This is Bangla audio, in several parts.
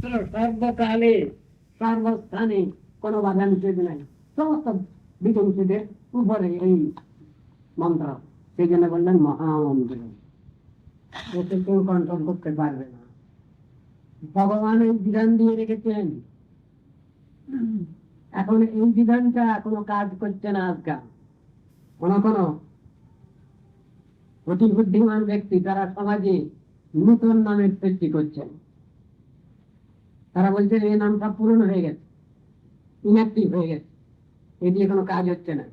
সর্বত্র সর্বকালে সর্বস্থানে কোনো বাধা নিষেধ নাই, সমস্ত বিধি নিষেধের উপরে এই মন্ত্র। সেই জন্য বললেন মহামন্ত্র, এতে কেউ কন্ট্রোল করতে পারবে না। ভগবান এই বিধান দিয়ে রেখেছেন, এখন এই বিধানটা কোনো কাজ করছে না। আজকাল কোন অতি বুদ্ধিমান ব্যক্তি তারা সমাজে নতুন নামের সৃষ্টি করছেন। তারা বলছে এই নামটা পূরণ হয়ে গেছে, ইনঅ্যাক্টিভ হয়ে গেছে, এ দিয়ে কোনো কাজ হচ্ছে না।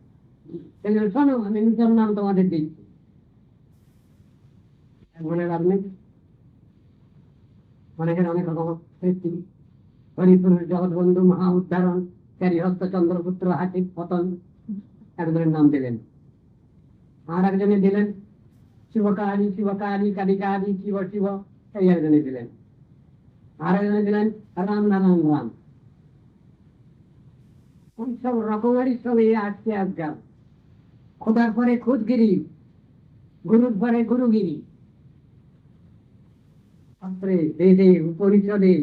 সেই জন্য শোনো, আমি নতুন নাম তোমাদের দিচ্ছি। বলে লাভ নেই, অনেকের অনেক রকম সৃষ্টি। হরিপুরুষ জগৎবন্ধু মহা উদ্ধারণ হস্ত চন্দ্রপুত্র হাসিব পতন, একজনের নাম দিলেন। আর একজনে দিলেন শিবকালী শিবকালী কালিকালী শিব শিব, এই একজনে দিলেন। আর একজনে দিলেন রাম নারায়ণ রাম। সব রকমেরই সব এই আসছে আজকাল। খোদার পরে খুদগিরি, গুরুর পরে গুরুগিরি। শাস্ত্রে বেদে উপনিষদে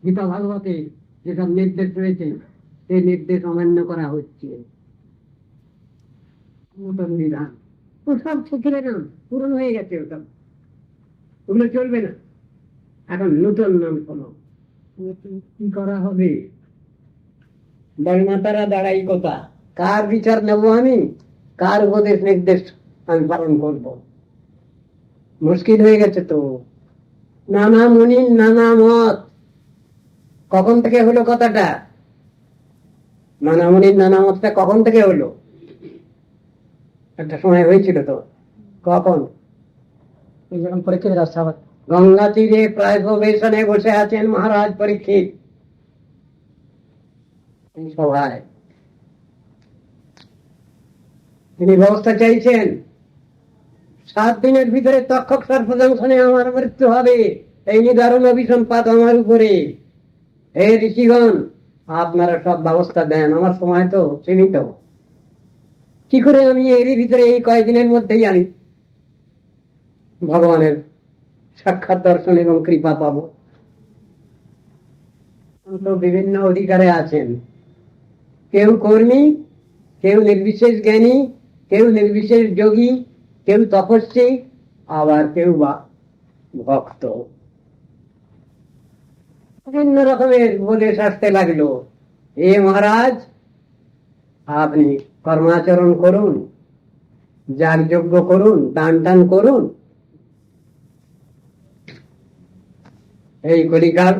গীতা ভাগবতে যেসব নির্দেশ রয়েছে সেই নির্দেশ অমান্য করা হচ্ছে। নতুন বিধান সব শিখলে না, পূরণ হয়ে গেছে, ওসব ওগুলো চলবে না। এখন নতুন নাম কোনো কি করা হবে? বর্ণাতারা দাঁড়াই কথা, কার বিচার নেব আমি, কার উপদেশ নির্দেশ আমি পালন করব? মুশকিল হয়ে গেছে তো। নানা মুনি নানা মত, কখন থেকে হলো কথাটা? নানা মুনির নানা মতটা কখন থেকে হলো? একটা সময় হয়েছিল তো। কখন? যখন পরীক্ষিত গঙ্গা তীরে প্রায় প্রবেশনে বসে আছেন মহারাজ পরীক্ষিত সভায়। তিনি ব্যবস্থা চাইছেন, 7 দিনের ভিতরে তক্ষক সর্পদংশনে আমার মৃত্যু হবে, এই নিদারুণ অভিসম্পাত আমার উপরে। হে ঋষিগণ, আপনারা সব ব্যবস্থা দেন, আমার সময় তো সীমিত। কি করে আমি এরই ভিতরে এই কয়েকদিনের মধ্যেই আমি ভগবানের সাক্ষাৎ দর্শন এবং কৃপা পাবো? বিভিন্ন অধিকারে আছেন, কেউ কর্মী, কেউ নির্বিশেষ জ্ঞানী, কেউ নির্বিশেষ যোগী, কেউ তপস্বী, আবার কেউ বা ভক্ত। বিভিন্ন রকমের উপদেশ আসতে লাগলো। এ মহারাজ, আপনি কর্মাচরণ করুন, যাগযজ্ঞ করুন, দান টান করুন, এই কলিকাল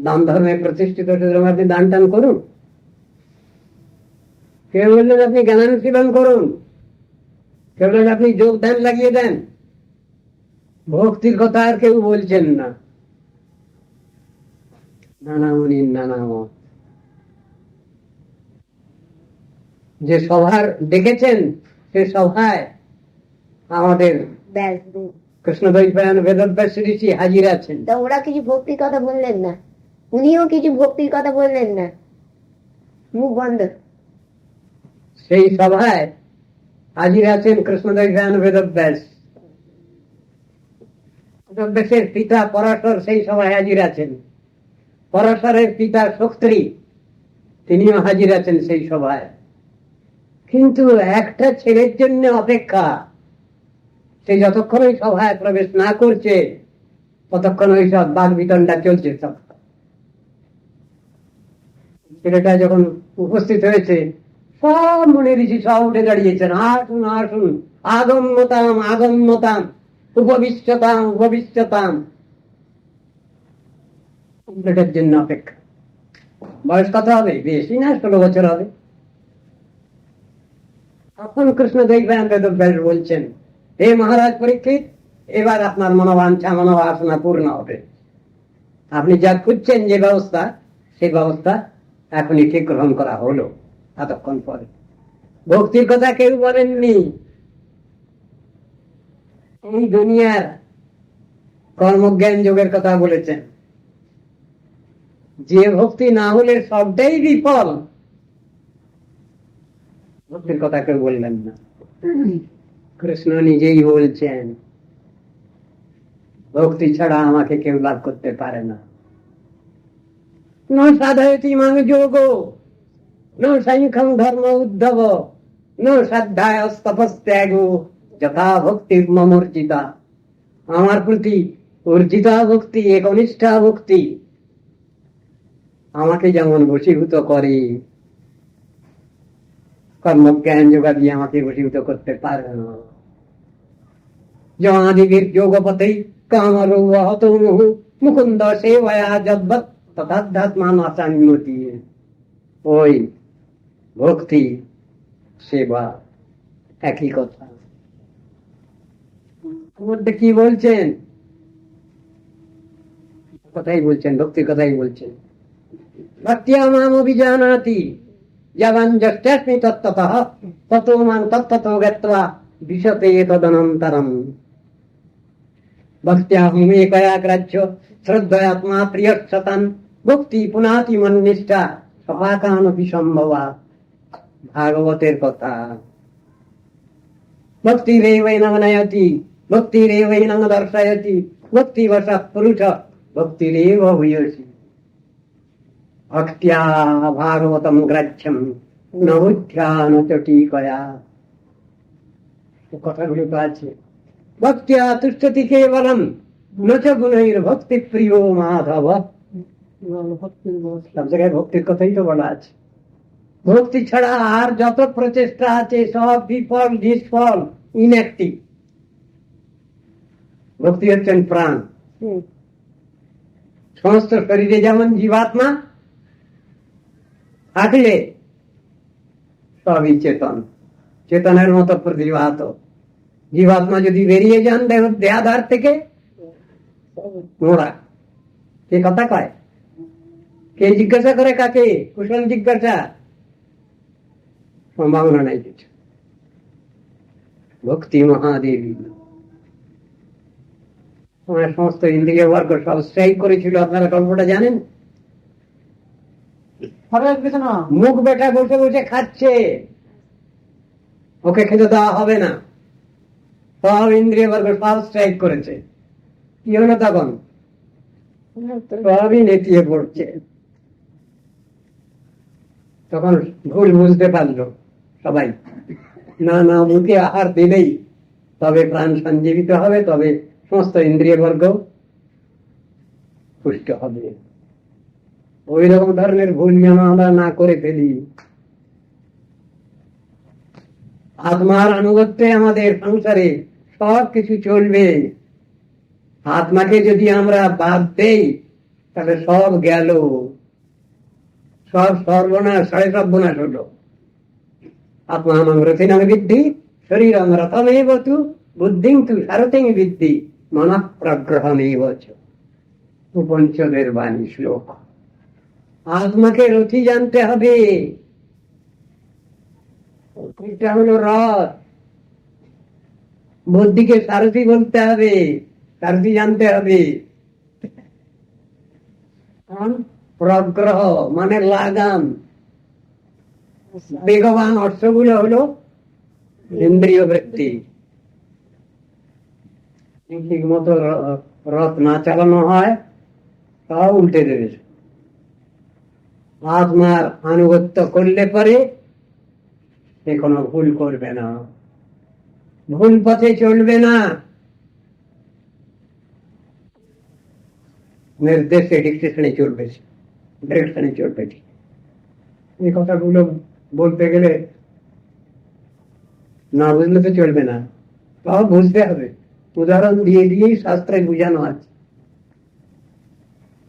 দান ধর্মে প্রতিষ্ঠিত আপনি দান টান করুন। কেউ বললেন আপনি জ্ঞানানুশীলন করুন, কেউ বললেন আপনি যোগ ধ্যান লাগিয়ে দেন। ভক্তির কথা আর কেউ বলছেন না। নানা মুনির নানা মত। যে সভার ডেকেছেন সে সভায় আমাদের কৃষ্ণদ্বৈপায়ন বেদব্যাস ঋষি হাজির আছেন। তা ওরা কিছু ভক্তির কথা বললেন না, উনিও কিছু ভক্তির কথা বললেন না, মুখ বন্ধ। সেই সভায় হাজির আছেন কৃষ্ণদ্বৈপায়ন বেদব্যাস। বেদব্যাসের পিতা পরাশর সেই সভায় হাজির আছেন। পরাশরের পিতা শক্তি, তিনিও হাজির আছেন সেই সভায়। কিন্তু একটা ছেলের জন্য অপেক্ষা। সে যতক্ষণ ওই সভায় প্রবেশ না করছে ততক্ষণ ওই সব বাদ বিতণ্ডা চলছে। সব ছেলেটা যখন উপস্থিত হয়েছে, সব মুনি ঋষি সব উঠে দাঁড়িয়েছেন, আসুন আসুন, আগম্যতাম আগম্যতাম, উপবিশ্যতাম উপবিশ্যতাম। ছেলেটার জন্য অপেক্ষা। বয়স কত হবে? বেশি না, 16 বছর হবে। তখন কৃষ্ণদ্বৈপায়ন বেদব্যাস বলছেন, হে মহারাজ পরীক্ষিত, এবার আপনার মনোবাঞ্ছা মনোবাসনা পূর্ণ হবে। আপনি যা খুঁজছেন যে ব্যবস্থা, সেই ব্যবস্থা এখনই ঠিক গ্রহণ করা হলো। এতক্ষণ পরে ভক্তির কথা কেউ বলেননি, এই দুনিয়ার কর্মজ্ঞান যোগের কথা বলেছেন। যে ভক্তি না হলে সবটাই বিফল, ভক্তির কথা কেউ বললেন না। কৃষ্ণ নিজেই বলছেন, ভক্তি ছাড়া আমাকে কেউ লাভ করতে পারে না। ন সাধয়তি মাং যোগো, ন সাংখ্যং ধর্ম উদ্ধব, ন শ্রদ্ধায় তপস্ত্যাগো যথা ভক্তির মমর্জিতা। আমার প্রতি অর্জিতা ভক্তি, একনিষ্ঠা ভক্তি আমাকে যেমন বশীভূত করে, কর্মজ্ঞান যোগা দিয়ে আমাকে বশীভূত করতে পারে না। জমাদিবীর যোগপতেই কামরূহত মুকুন্দ সেবয়া যদ্বৎ তথাধ্যাত্মান আচান্যতি। ওই ভক্তি সেবা একই কথা। মধ্যে কি বলছেন? কথাই বলছেন, ভক্তির কথাই বলছেন। ভক্তিয়া মাম অভিজানাতি যবান যষ্টাস্মি তত্ত্বতঃ ততো মাং তত্ত্বতো গত্বা বিশতে তদনন্তরম। ভক্ত্যাহম একয়া গ্রাহ্য শ্রদ্ধয়াত্মা প্রিয়সতান ভক্তি পুনাতি মন্নিষ্ঠা সপাকানপি সম্ভবা। ভাগবতের কথা। ভক্তিরেবৈনং নয়তি ভক্তিরেবৈনং দর্শয়তি ভক্তিবশঃ পুরুষ ভক্তিরেব ভূয়সী। ভক্ত্যা ভাগবতম গ্রাহ্যম ন বুদ্ধ্যা ন চ টিকয়া। কথাগুলো তো আছে। ভক্ত্যা তুষ্ঠতি কেবলম ন চ গুণৈর ভক্তি প্রিয় মাধব। সব জায়গায় ভক্তির কথাই তো বলা আছে। ভক্তি ছাড়া আর যত প্রচেষ্টা আছে সব বিফল, নিষ্ফল, ইনঅ্যাক্টিভ। ভক্তি হচ্ছেন প্রাণ। সমস্ত শরীরে যেমন জীবাত্মা থাকলে সবই চেতন, চেতনের মতো প্রতিভাত। জীবাত্মা যদি বেরিয়ে যান দেহাধার থেকে, মোড়া। কে কথা কয়? কে জিজ্ঞাসা করে কাকে? কুশল জিজ্ঞাসা? সম্ভাবনা নাই কিছু। ভক্তি মহাদেবী। তোমার সমস্ত ইন্দ্রিয় বর্গ সব স্ট্রাইক করেছিল, আপনারা গল্পটা জানেন? মুখ বেটা বসে বসে খাচ্ছে, ওকে খেতে দেওয়া হবে না। সব ইন্দ্রিয় বর্গ সব স্ট্রাইক করেছে। কি হলো তখন? সবই নেতিয়ে পড়ছে। তখন ভুল বুঝতে পারলো সবাই। না না, মুখে আহার দিলেই তবে প্রাণ সঞ্জীবিত হবে, তবে সমস্ত ইন্দ্রিয় বর্গ পুষ্ট হবে। ওই রকম ধরনের ভুল যেন আমরা না করে ফেলি। আত্মার আনুগত্যে আমাদের সংসারে সব কিছু চলবে। আত্মাকে যদি আমরা বাদ দেই তাহলে সব গেল, সব সর্বনাশ, সাড়ে সর্বনাশ হলো। আত্মা রথিনাং বিদ্ধি শরীরং রথমেব তু বুদ্ধিং তু সারথিং বিদ্ধি মনঃ প্রগ্রহমেব চ। উপনিষদের বাণী শ্লোক। আত্মাকে রথি জানতে হবে, এটা হলো রথ। বুদ্ধিকে সারথি বলতে হবে, সারথি জানতে হবে। প্রগ্রহ মানে লাগাম। বেগবান অর্থগুলো হলো ইন্দ্রিয় বৃত্তি। ঠিক মতো রথ না চালানো হয় তাও উল্টে দেবে। আত্মার আনুগত্য করলে পরে সে কোনো ভুল করবে না, ভুল পথে চলবে না, নির্দেশে ডিকটেশনে চলবে, ডিরেকশনে চলবে। ঠিক এই কথাগুলো বলতে গেলে না বুঝলে তো চলবে না, তাও বুঝতে হবে। উদাহরণ দিয়ে দিয়েই শাস্ত্রে বুঝানো আছে।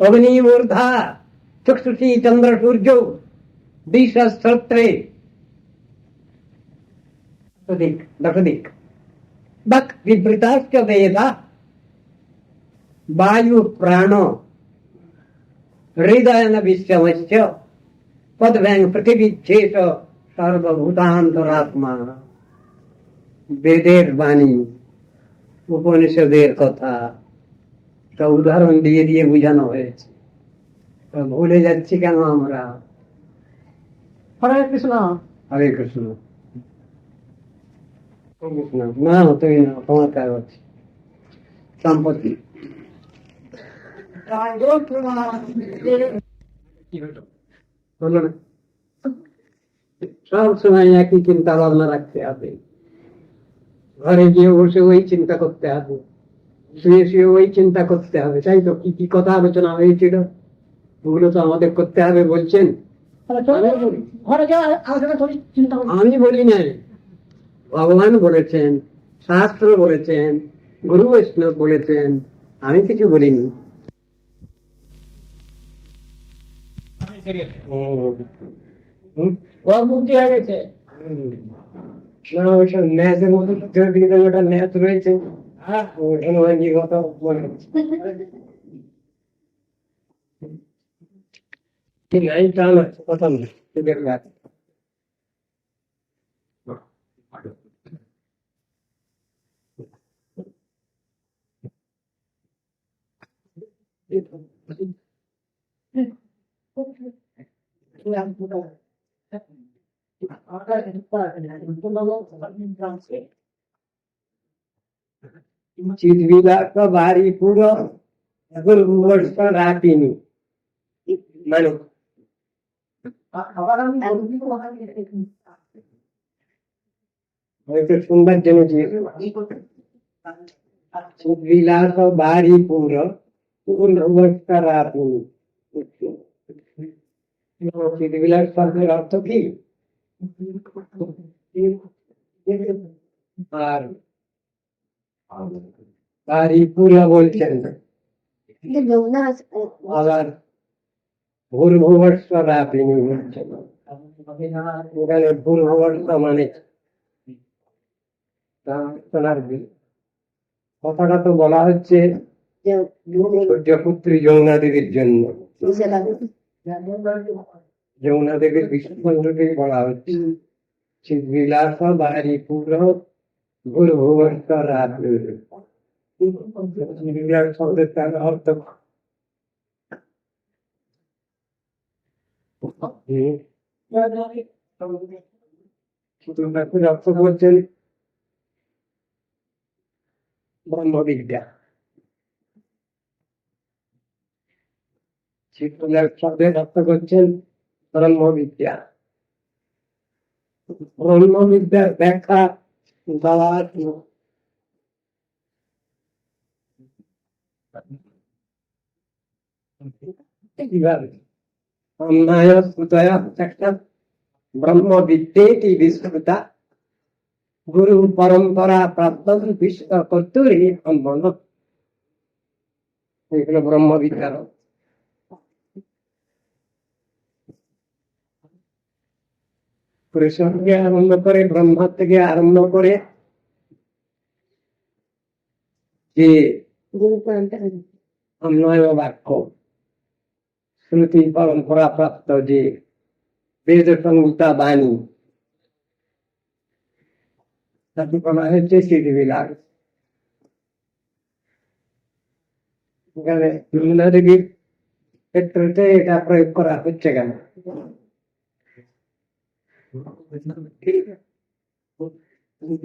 অগ্নি মূর্ধা চক্ষুষী চন্দ্র সূর্য দিশস্ত্রে দশদিক বাক বিবৃতাশ্চ বেদা বায়ু প্রাণ হৃদয়ন বিশ্বমস্য পদব্যাং পৃথিবীচ্ছেষ সর্বভূতান্তরাত্মা। বেদের বাণী, উপনিষদের কথা সব উদাহরণ দিয়ে দিয়ে বুঝানো হয়েছে। ভুলে যাচ্ছি কেন আমরা? হরে কৃষ্ণ, হরে কৃষ্ণ। না তুমি না, তোমার কাজ হচ্ছে সম্পত্তি। হলো না? সব সময় একই চিন্তা ভাবনা রাখতে হবে, ঘরে গিয়ে বসে ওই চিন্তা করতে হবে, শুয়ে শুয়ে ওই চিন্তা করতে হবে, তাই তো? কি কি কথা আলোচনা হয়েছিল ওগুলো তো আমাদের করতে হবে বলছেন। আমি বলি নাই, ভগবান বলেছেন, শাস্ত্র বলেছেন, গুরু বৈষ্ণব বলেছেন, আমি কিছু বলিনি। মুক্তি হয়ে গেছে না, ওইসব ন্যাচের মতো ওটা ন্যাচ রয়েছে, ওখানে ওই কথা বলে ঠিক আছে, তা নয়, কথা নয়, ঠিক আছে। चितविलास का भारी पूरा अगर वर्ष का रातिनी मानो तो सुंदर जन जी चितविलास का भारी पूरा वर्ष का रातिनी चितविलास शब्द अर्थ की আর ভারী পুরা বলছেন আবার ভূর্ভুবস্ব রাপিনী বলছেন। এখানে ভূর্ভুবস্ব মানে কথাটা তো বলা হচ্ছে সূর্যপুত্রী যমুনা দেবীর জন্য, যমুনা দেবীর বিষ্ণুকে বলা হচ্ছে চিৎবিলাস ভারী পুরা ভূর্ভুবস্ব রাপিনী। শব্দের তার অর্থ অর্থ বলছেন ব্রহ্মবিদ্যা। শব্দের অর্থ করছেন ব্রহ্মবিদ্যা। ব্রহ্মবিদ্যার ব্যাখ্যা দেওয়ার কিভাবে ব্রহ্মবিদ্যেতি বিস্মৃতা গুরু পরম্পরা প্রাপ্ত বিশ্ব কর্তুরী সম্বন্ধ, এগুলো ব্রহ্মবিদ্যার। কৃষ্ণ থেকে আরম্ভ করে, ব্রহ্মা থেকে আরম্ভ করে যে অন্যয় বাক্য, শ্রুতি পরম্পরা প্রাপ্ত যে বেদ সংহিতা বাণী, তাকে বলা হচ্ছে চিৎবিলাস। এখানে যমুনা দেবীর ক্ষেত্রে এটা প্রয়োগ করা হচ্ছে কেন?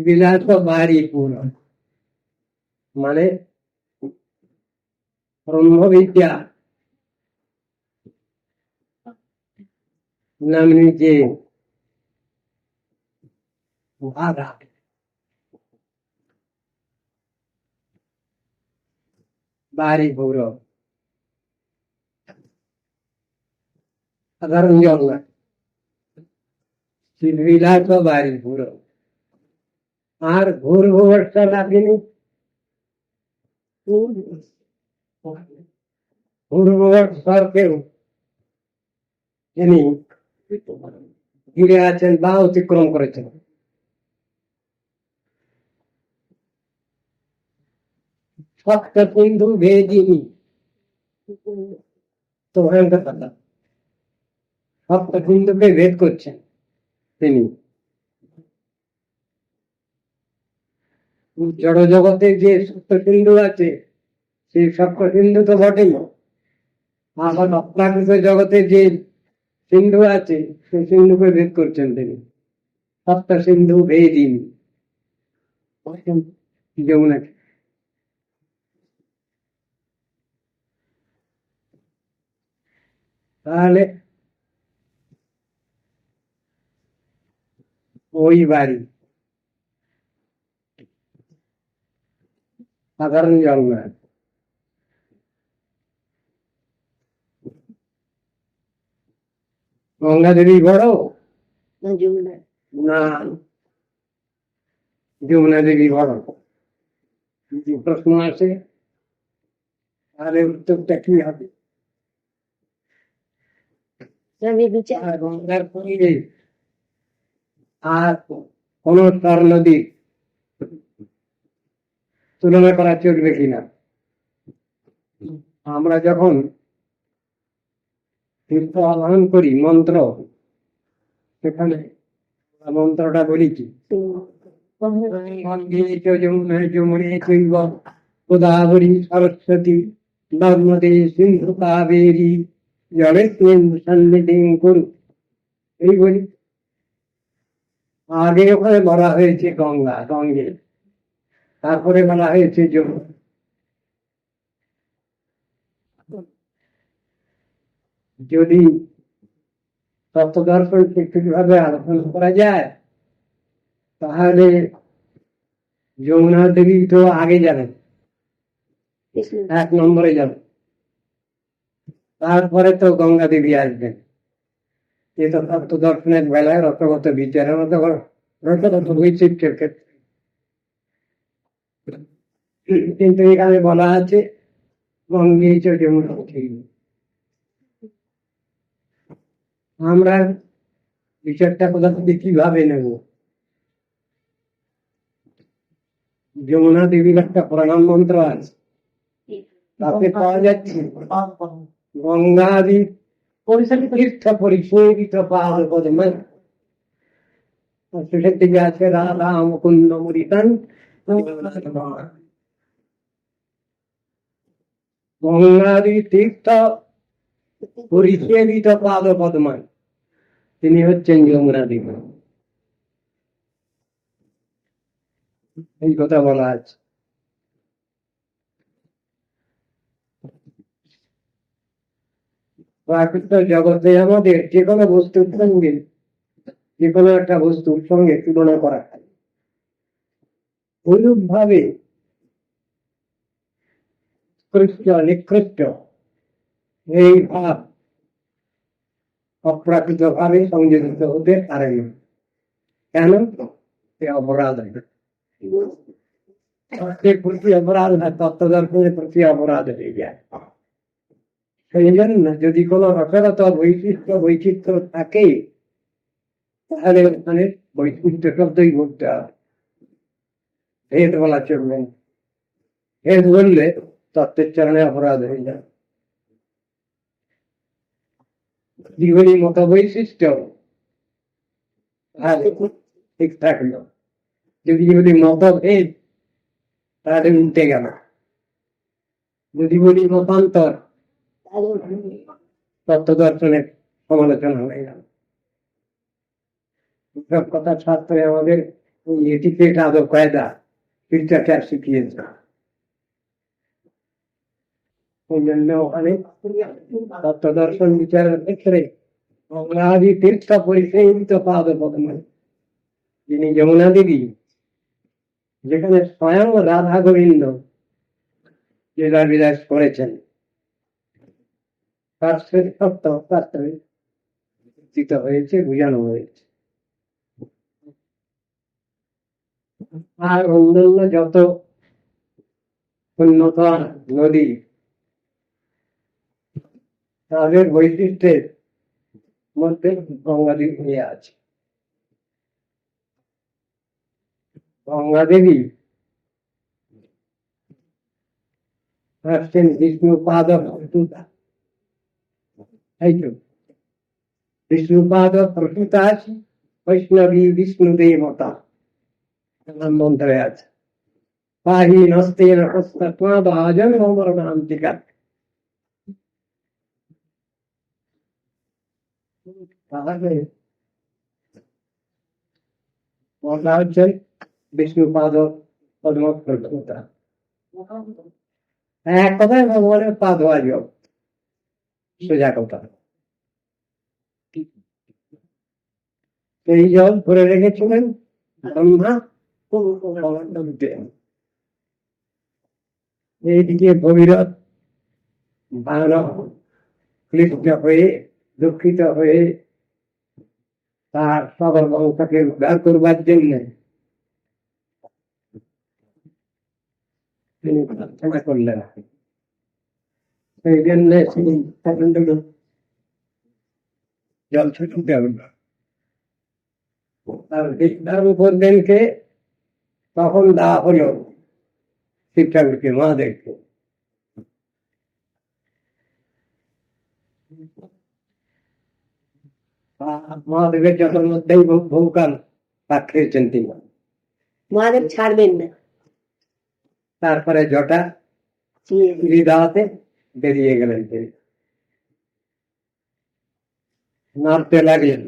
বিলাস ভারী পুরো মানে ব্রহ্মবিদ্যা নামনি যে বাধা, ভারী পুরো সাধারণ জল না, চিৎবিলাস ভারী পুরো। আর ভূর্ভুবস্ব রাপিনী, ভূর্ভুবস্বকেও যিনি ঘিরে আছেন বা অতিক্রম করেছেন, সপ্ত সিন্ধু ভেদিনী, তো ভয়ঙ্কর কথা, সপ্ত সিন্ধুকে ভেদ করছেন তিনি। জড় জগতে যে সপ্ত সিন্ধু আছে সেই সপ্ত সিন্ধু তো বটেই, আবার অপ্রাকৃত জগতে যে সিন্ধু আছে সেই সিন্ধুকে ভেদ করছেন তিনি। সপ্ত সিন্ধু ভেদিনী যমুনাকে। তাহলে ওই বাড়ি সাধারণ জঙ্গল, গঙ্গা দেবী বড় না যমুনা? না যমুনা দেবী বড়? প্রশ্ন আছে, তাহলে উত্তরটা কি হবে? আমি বিচার আর গঙ্গার পরিবেশ আর কোন স্তর নদী তুলনা করা চলবে কিনা? আমরা যখন তীর্থ আহ্বান করি মন্ত্র, সেখানে মন্ত্রটা বলি কি? যমুনে চৈব গোদাবরী সরস্বতী নর্মদে সিন্ধু কাবেরী জলেস্মিন সন্নিধিং কুরু, এই বলি। আগে ওখানে বলা হয়েছে গঙ্গা, গঙ্গে, তারপরে বলা হয়েছে যমুনা। যদি তত্ত্বদর্শন ঠিকভাবে আলোচনা করা যায়, তাহলে যমুনা দেবী তো আগে যাবেন, কৃষ্ণ। 1 নম্বরে যাবেন, তারপরে তো গঙ্গা দেবী আসবেন। এ তো তত্ত্ব দর্শনের বেলায় রসগত বিচারের মতো রসগত বৈচিত্র্যের ক্ষেত্রে। কিন্তু এখানে বলা আছে গঙ্গে চ যমুনা চৈব। আমরা বিচারটা কোথা থেকে কিভাবে নেব? যমুনা দেবীর একটা প্রণাম মন্ত্র আছে, তাতে পাওয়া যাচ্ছে গঙ্গাদি তীর্থ পরিশোভিত পাদ পদ্মে, শেষের দিকে আছে রাধা মুকুন্দ মুরিতান। গঙ্গাদি তীর্থ পরিসেবিত পাদ পদ্মা, তিনি হচ্ছেন যমুনা দেবী। এই কথা বলা আছে। প্রাকৃতিক জগতে আমাদের যে কোনো বস্তুর সঙ্গে, যে কোনো একটা বস্তুর সঙ্গে তুলনা করা হয়, অনুরূপ ভাবে নিকৃষ্ট এই ভাব অপ্রাকৃত ভাবে সংযোজিত হতে পারে না। কেন? সে অপরাধ হয়, তত্ত্বের প্রতি অপরাধ হয়, তত্ত্ব দর্শনের প্রতি অপরাধ হয়ে যায়। সেই জন্য যদি কোনো রসগত বৈচিত্র্য থাকে, তাহলে ওখানে বৈচিত্র্য শব্দই বলতে হবে, ভেদ বলা চলবে না। ভেদ বললে তত্ত্বের চরণে অপরাধ হয়ে যায়। জীবনী মত বৈশিষ্ট্য ঠিক থাকলো, যদি মতভেদ, তাহলে উল্টে গেল। যদি বলি মতান্তর, তত্ত্ব দর্শনের সমালোচনা হয়ে গেল। সব কথা ছাত্রে আমাদের এটিকেট আদব কায়দা শিক্ষাচার শিখিয়েছে। ওই জন্য ওখানে তত্ত্ব দর্শন বিচারের ক্ষেত্রে গঙ্গাদি তীর্থ পরিসেবিত পাদ পদ্মে, যিনি যমুনা দেবী, যেখানে স্বয়ং রাধা গোবিন্দ লীলা বিলাস করেছেন, তার শ্রেষ্ঠত্ব শাস্ত্রে চিত হয়েছে, বুঝানো হয়েছে। আর অন্যান্য যত উন্নত নদী, তাদের বৈশিষ্ট্যের মধ্যে গঙ্গা দেবী আছে। গঙ্গা দেবী আসছেন বিষ্ণুপাদ প্রসূতা, তাই তো? বিষ্ণুপাদ প্রসূতা বৈষ্ণবী বিষ্ণু দেবতা মন্ত্রে আছে। পাহি নস্তেন হস্তত্বাদন মরণান্তিকা। তাহলে বলা হচ্ছে বিষ্ণুপাদ পদ্ম প্রসূতা, এক কথায় ভগবানের পা ধোয়া যোগ, সোজা কথা। সেই জল ধরে রেখেছিলেন ব্রহ্মা কমণ্ডলুতে। এইদিকে ভগীরথ বানর ক্লিষ্ট হয়ে দুঃখিত হয়ে তার সকল বংশকে উদ্ধার করবার জন্য তিনি প্রার্থনা করলেন। সেই জন্য সেই কমণ্ডলু জল ছুটতে হলো। আর বিদ্যার উপর দিনকে তখন দেওয়া হলো শিব ঠাকুরকে, মহাদেবকে। মহাদেবের যখন মধ্যেই বহুকাল পাক খেয়েছেন তিনি। মহাদেব ছাড়বেন না। তারপরে জটা দেওয়াতে বেরিয়ে গেলেন তিনি, নাড়তে লাগলেন।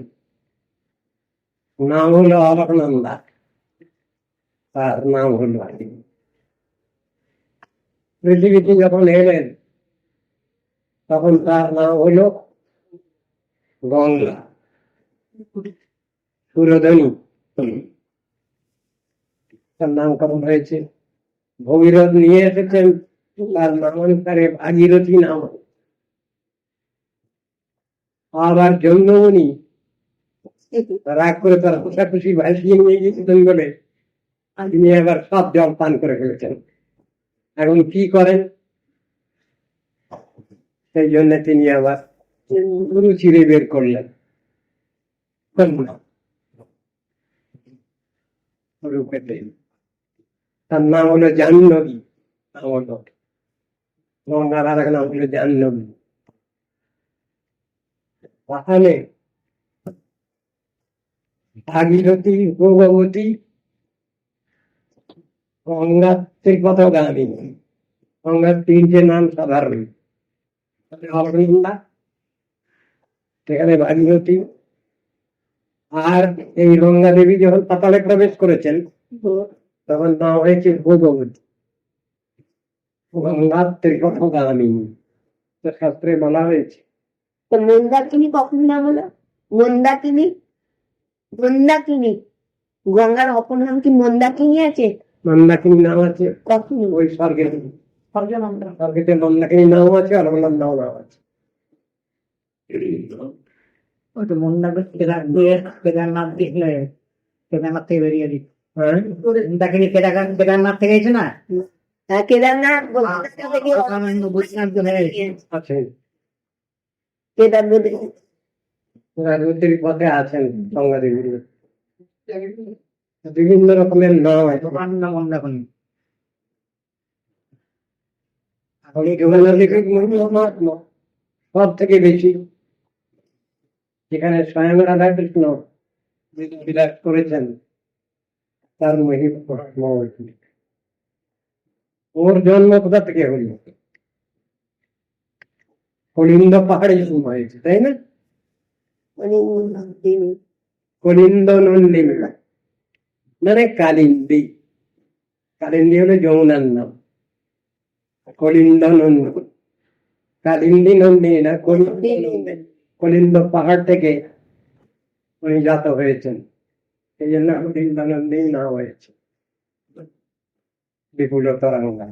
নাম হলো অলকনন্দা, তার নাম হলো। পৃথিবীতে যখন এলেন তখন তার নাম হলো গঙ্গা, সুরধনী। তার নামকরণ হয়েছে। ভগীরথ নিয়ে এসেছেন তার নামানুসারে ভাগীরথী নাম। আবার জন্মমণি রাগ করে তার খুশি ভাসিয়ে নিয়ে গিয়েছিলেন বলে তিনি এবার সব জল পান করে ফেলেছেন। এখন কি করেন? সেই জন্য তিনি আবার গুরু চিরে বের করলেন। তার নাম হলো জাহ্নবী। নাম হলো গঙ্গার আর এক নাম হলো জাহ্নবী। তাহলে ভাগীরথী, ভগবতী, গঙ্গার ত্রিপথগামী। গঙ্গার তিনটে নাম সাধারণ, অলকনন্দা, সেখানে ভাগীরথী। আর এই গঙ্গা দেবী যখন পাতালে প্রবেশ করেছেন তখন নাম হয়েছে ভগবতী। গঙ্গার ত্রিপথগামী শাস্ত্রে বলা হয়েছে। তো মন্দাকিনী কখন নাম হলো? মন্দাকিনী, মন্দাকিনী গঙ্গার অপর নাম কি মন্দাকিনী আছে? মন্দাকিনী নাম আছে কখন? ওই স্বর্গের, স্বর্গেতে মন্দাকিনী নাম আছে, অলকনন্দাও নাম আছে। ওই তো মন্দাকিনী কেদারনাথ দেখলে কেদারনাথ থেকে বেরিয়ে দিই। হ্যাঁ, মন্দাকিনী কেদারনাথ থেকে এসে না হ্যাঁ, কেদারনাথ বৈষ্ণব হয়ে আছে। কেদারনাথ রাজনীতির পথে আছেন গঙ্গা দেবী। বিভিন্ন রকমের নাম আছে। মন্দাকিনী সব থেকে বেশি যেখানে স্বয়ং রাধা কৃষ্ণ বিলাস করেছেন তার মহিমা। ওর জন্ম কোথা থেকে হইল? কলিন্দ পাহাড়ে জন্ম হয়েছে, তাই না? কলিন্দ নন্দিনী মানে কালিন্দী। কালিন্দী হলো যমুনার নাম। কলিন্দ নন্দিনী, কালিন্দী নন্দিনী না, কলিন্দ পাহাড় থেকে উনি জাত হয়েছেন। এই জন্য কলিন্দ নন্দিনী নাম হয়েছে। বিপুল তরঙ্গা।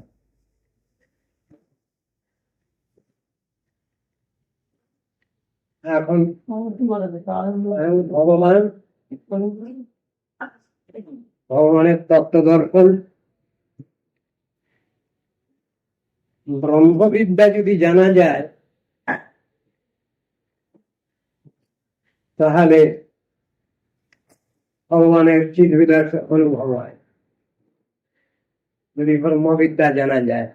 এখন ভগবানের তত্ত্ব দর্শন, ব্রহ্মবিদ্যা যদি জানা যায় তাহলে ভগবানের চিৎবিলাস অনুভব হয়। যদি ব্রহ্মবিদ্যা জানা যায়,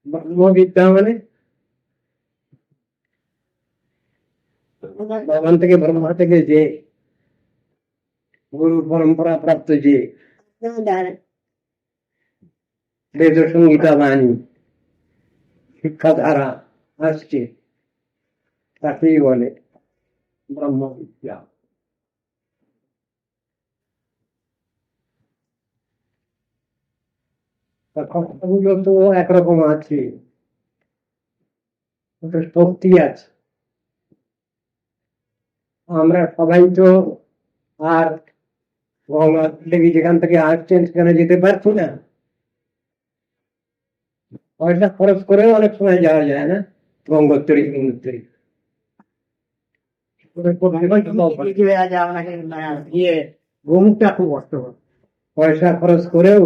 ব্রহ্মবিদ্যা মানে ভগবান থেকে, ব্রহ্মা থেকে যে গুরু পরম্পরা প্রাপ্ত যে বেদ সংহিতা বাণী শিক্ষা ধারা আসছে তাকেই বলে ব্রহ্মবিদ্যা। কথাগুলো তো একরকম আছে, শক্তি আছে। আমরা সবাই তো আর গঙ্গা দেবী যেখান থেকে আসছেন সেখানে যেতে পারছি না, পয়সা খরচ করে অনেক সময় যাওয়া যায় না গঙ্গোত্তরী গঙ্গোত্তরী। গিয়ে গোমুখটা খুব কষ্ট হয়। পয়সা খরচ করেও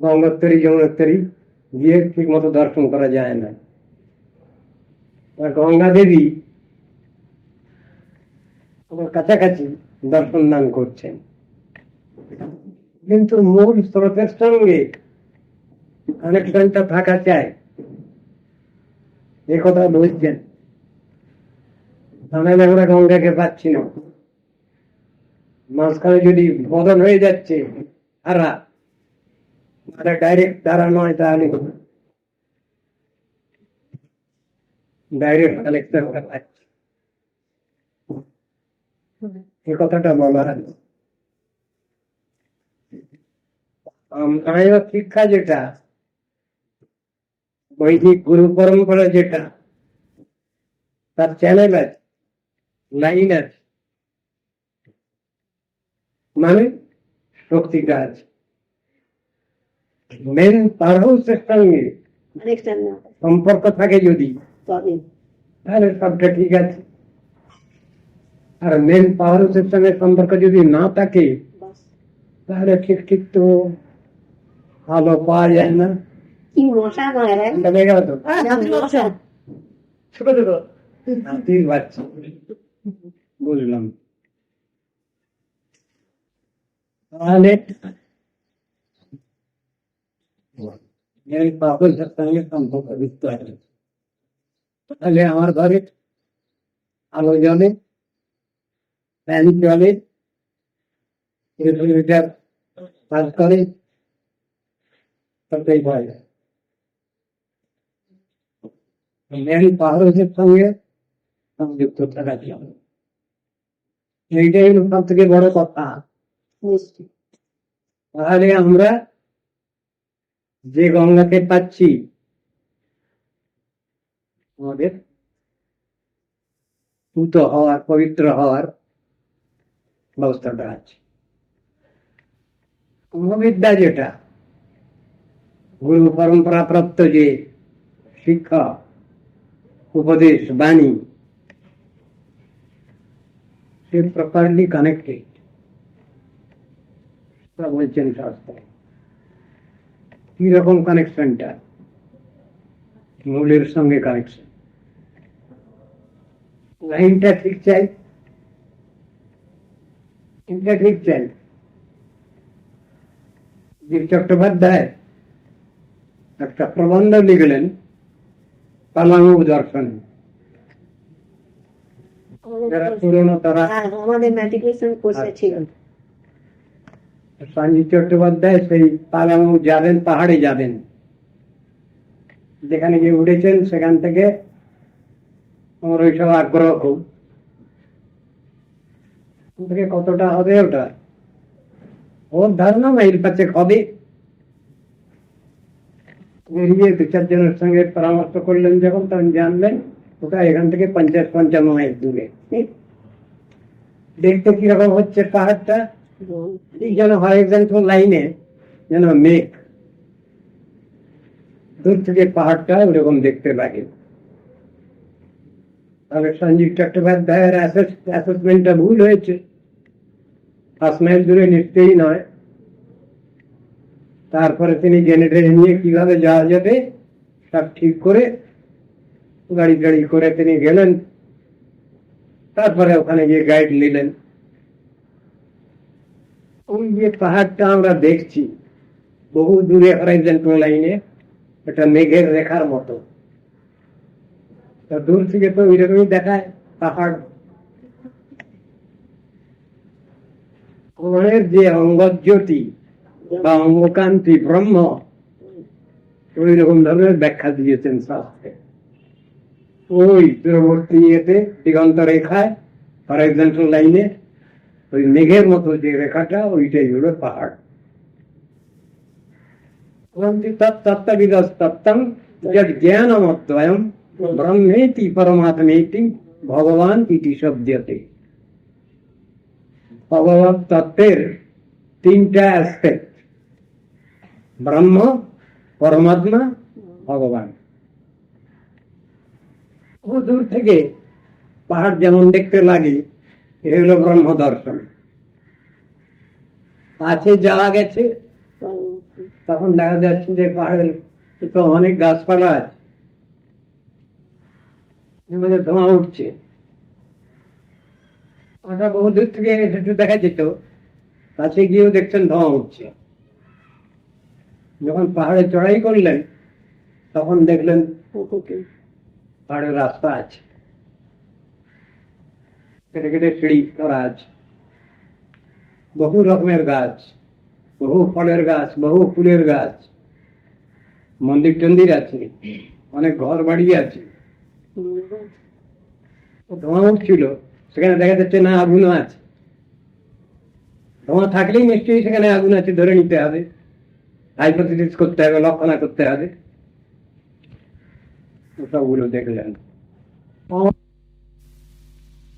গঙ্গোত্তরী যমুনোত্তরী গিয়ে ঠিক মতো দর্শন করা যায় না। আর গঙ্গা দেবী আমার কাছাকাছি দর্শন দান করছেন, কিন্তু মূল স্রোতের সঙ্গে কানেকশনটা থাকা চাই, এ কথা বলছেন। তাহলে আমরা গঙ্গাকে পাচ্ছি না, মাঝখানে যদি বদল হয়ে যাচ্ছে ধারা, ডাইরেক্ট ধারা নয়, তাহলে ডাইরেক্ট কানেকশন পাচ্ছি, এ কথাটা বলা হয়। আমায় শিক্ষা যেটা, বৈদিক গুরু পরম্পরা যেটা, তার চ্যানেল আছে, লাইন আছে, মানে শক্তিটা আছে। মেন পাওয়ার হাউসের সঙ্গে কানেকশন না সম্পর্ক থাকে যদি, তবে তাহলে সবটা ঠিক আছে। আর মেন পাওয়ার হাউসের সঙ্গে সম্পর্ক যদি না থাকে, বাস তাহলে ঠিক ঠিক তো ভালো পাওয়া যায় না। কি মশা নয় রে এটা দেখে গেল তো মশা ছোট ছোট হাতির বাচ্চা, বুঝলাম। তাহলে এই পাগলের সঙ্গে সম্পর্ক যুক্ত আছে। তাহলে আমার ঘরে আলো জ্বলে, ফ্যান চলে, রেফ্রিজারেটর কাজ করে, সবটাই পাওয়া যায়। মেন পাহাড়ের সঙ্গে সংযুক্ত থাকা চাই, এইটাই হলো সব থেকে বড় কথা। মিষ্টি তাহলে আমরা যে গঙ্গাকে পাচ্ছি, আমাদের পুত হওয়ার, পবিত্র হওয়ার ব্যবস্থাটা আছে। বিদ্যা যেটা গুরু পরম্পরা প্রাপ্ত যে শিক্ষা, উপদেশ, বাণী, সে প্রপারলি কানেক্টেড বলছেন শাস্ত্রে। কিরকম কানেকশনটা? মূলের সঙ্গে কানেকশন, লাইনটা ঠিক চাই, এটা ঠিক চাই। জীব চট্টোপাধ্যায় একটা প্রবন্ধ লিখলেন পালামু দর্শনে। যারা পুরনো তারা, হ্যাঁ আমাদের ম্যাট্রিকুলেশন কোর্সে ছিল সঞ্জীব চট্টোপাধ্যায় সেই পালামু যাবেন, পাহাড়ে যাবেন, যেখানে গিয়ে উঠেছেন সেখান থেকে আমার ওইসব আগ্রহ খুব। থেকে কতটা হবে ওটা ওর ধারণা মাইল পাচ্ছে হবে। বেরিয়ে দু চারজনের সঙ্গে পরামর্শ করলেন যখন, তখন জানলেন ওটা এখান থেকে 50-55 মাইল দূরে। দেখতে কিরকম হচ্ছে পাহাড়টা, ঠিক যেন হরিজন্টাল লাইনে যেন মেঘ, দূর থেকে পাহাড়টা ওরকম দেখতে লাগে। তবে সঞ্জীব চট্টোপাধ্যায়ের অ্যাসেসমেন্টটা ভুল হয়েছে, 5 মাইল দূরে নিশ্চয়ই নয়। তারপরে তিনি জেনারেটর নিয়ে কিভাবে যাওয়া যাবে সব ঠিক করে গাড়ি গাড়ি করে তিনি গেলেন। তারপরে ওখানে গিয়ে গাইড নিলেন। ওই যে পাহাড়টা আমরা দেখছি বহু দূরে হরাইজন্টাল লাইনে, এটা মেঘের রেখার মতো। তা দূর থেকে তো ওইরকমই দেখায় পাহাড়। ওদের যে অঙ্গজ্যোতি বা অঙ্গকান্তি ব্রহ্ম, ওই রকম ধরনের ব্যাখ্যা দিয়েছেন শাস্ত্রে। ওই দূরবর্তী ইয়েতে দিগন্ত রেখায় হরাইজন্টাল লাইনে ওই মেঘের মতো যে রেখাটা, ওইটাই হলো পাহাড়। তত্ত্ববিদস্তত্ত্বম যদ জ্ঞানমদ্বয়ম ব্রহ্মেতি পরমাত্মেতি ভগবান ইতি শব্দতে। ভগবত তত্ত্বের তিনটা অ্যাসপেক্ট, ব্রহ্ম, পরমাত্মা, ভগবান। বহু দূর থেকে পাহাড় যেমন দেখতে লাগে, এ হলো ব্রহ্ম দর্শন। কাছে যাওয়া গেছে, তখন দেখা যাচ্ছে যে পাহাড়ের তো অনেক গাছপালা আছে, এর মধ্যে ধোঁয়া উঠছে। ওটা বহু দূর থেকে একটু দেখা যেত, কাছে গিয়েও দেখছেন ধোঁয়া উঠছে। যখন পাহাড়ে চড়াই করলেন, তখন দেখলেন পাহাড়ের রাস্তা আছে, কেটে কেটে সিঁড়ি করা আছে, বহু রকমের গাছ, বহু ফলের গাছ, বহু ফুলের গাছ, মন্দির টন্দির আছে, অনেক ঘর বাড়ি আছে। ধোঁয়া উঠছিল, সেখানে দেখা যাচ্ছে না আগুনও আছে। ধোঁয়া থাকলেই নিশ্চয়ই সেখানে আগুন আছে ধরে নিতে হবে, হাইপোথিসিস করতে হবে, লক্ষণা করতে হবে। সবগুলো দেখলেন।